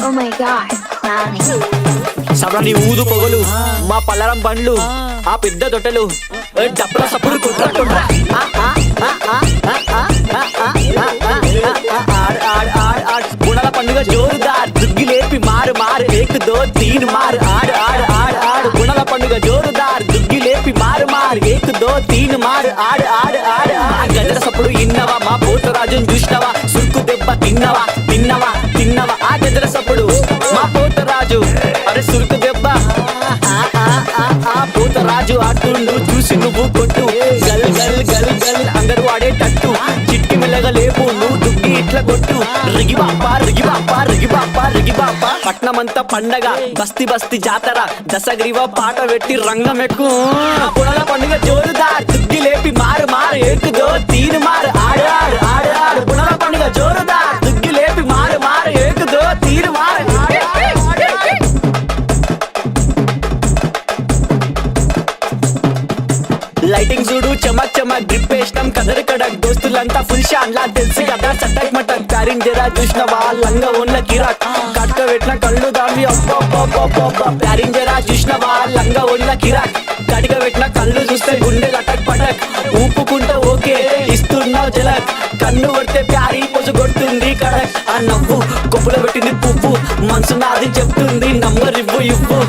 Oh my god, Nani. సబ్రాని ఊదు పొగలు మా పల్లరం బండ్లు ఆ పెద్ద తొట్టెలు డబ్బల సప్పుడు కుట్ర కుట్ర గుణల పండుగ జోరుదార్ దుగ్గి లేపి మారు మారు ఏక్ దో తీన్ మారు ఆడు ఆడు ఆడు ఆడు గుణల పండుగ జోరుదార్ దుగ్గి లేపి మారు మారు ఏక్ దో తీన్ మారు ఆడు ఆడు ఆడు గజల సప్పుడు ఇన్నవా మా పోతరాజుని చూసినవా సురుకు దెబ్బ తిన్నవా తిన్నవా తిన్నవా ఆ గజల సప్పుడు మా పోతరాజు అరే సురుకు దెబ్బ పోతరాజు ఆడుతుండు చూసి నువ్వు కొట్టు గల్ గల్ గల్ గల్ అందరూ ఆడేటట్టు చిట్టి మెల్లగా లేపు నువ్వు దుగ్గి ఇట్లా కొట్టు రిగి బాప రిగి బాప రిగి బాప రిగి బాప పట్నమంతా పండగ బస్తి బస్తి జాతర దశగ్రీవ పాట పెట్టి రంగం ఎక్కు పుడల పండుగ జోరుదార్ దుగ్గి లేపి మారు మారు ఏకుదో తీరు మారు ఆడు ఆడు ఆడు ఆడు పుడల పండుగ జోరుదార్ దుగ్గి లేపి మారు మారు ఏకుదో తీరు మారు లైటింగ్ చూడు చమక్ చమక్ గ్రిప్ వేసినాం కదర్ కడక్ దోస్తులంతా ఫుల్ షాన్ లా తెలుసు కదా చటక్ మటక్ ప్యారింగ్ జరా చూసినవా లంగా ఉన్న కిరాక్ కట్క పెట్టిన కళ్ళు దాన్ని ప్యారింగ్ జరా చూసినవా లంగా ఉన్న కిరాక్ కడిగ పెట్టిన కళ్ళు చూస్తే గుండె లటక్ పటక్ ఊపుకుంటే ఓకే ఇస్తున్నావు జలక్ కన్ను కొడితే ప్యారీ పొజు కొడుతుంది కడక్ ఆ నవ్వు కొప్పులో పెట్టింది పువ్వు మనసు నాది చెప్తుంది నంబర్ ఇవ్వు ఇవ్వు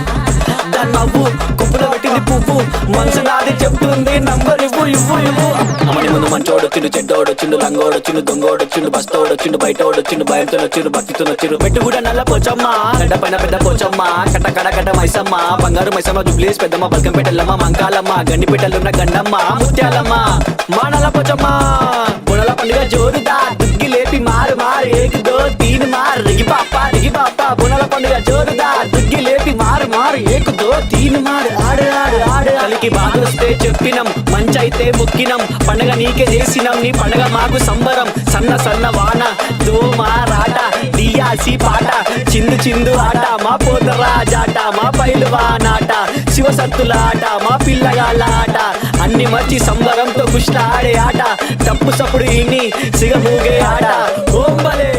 దాని నవ్వు కొప్పులో పెట్టింది పువ్వు మనసు నాది చెప్తుంది నంబర్ ఇవ్వు ఇవ్వు ఇవ్వు అమ్మని ముందు మంచోడొచ్చిండు చెడ్డోడొచ్చిండు లంగోడొచ్చిండు దొంగోడొచ్చిండు బస్తోడొచ్చిండు బయటోడొచ్చిండు భయంతో వచ్చిండు భక్తితో వచ్చిండు పెట్టు కూడా నల్ల పోచమ్మ గడ్డ పైన పెద్ద పోచమ్మ కట్ట కడ కట్ట మైసమ్మ బంగారు మైసమ్మ జుబ్లీస్ పెద్దమ్మ బల్కంపేటల్లమ్మ మంకాలమ్మ గండిపేటలున్న గండమ్మ ముత్యాలమ్మ మా నల్ల పోచమ్మ బుడల పండుగ జోరుదా దుగ్గి లేపి మారు మారు ఏకుదో తీన్ మారు రిగి పాప బుడల పండుగ జోరుదా దుగ్గి లేపి మారు మారు ఏకుదో తీన్ మారు ఆడు ఆడు ఆడు కలికి బాధొస్తే చెప్పినం మంచైతే మొక్కినం పండగ నీకే చేసినం నీ పండగ మాకు సంబరం సన్న సన్న వాన దోమ రాట దియాసి పాట చిందు చిందు ఆట మా పోతరాజాట మా పైలువానాట శివసత్తుల ఆట మా పిల్లగాళ్ళ ఆట అన్ని మర్చి సంబరంతో కుష్ట ఆడే ఆట తప్పు సప్పుడు ఇని సిగమూగే ఆట ఓంబలే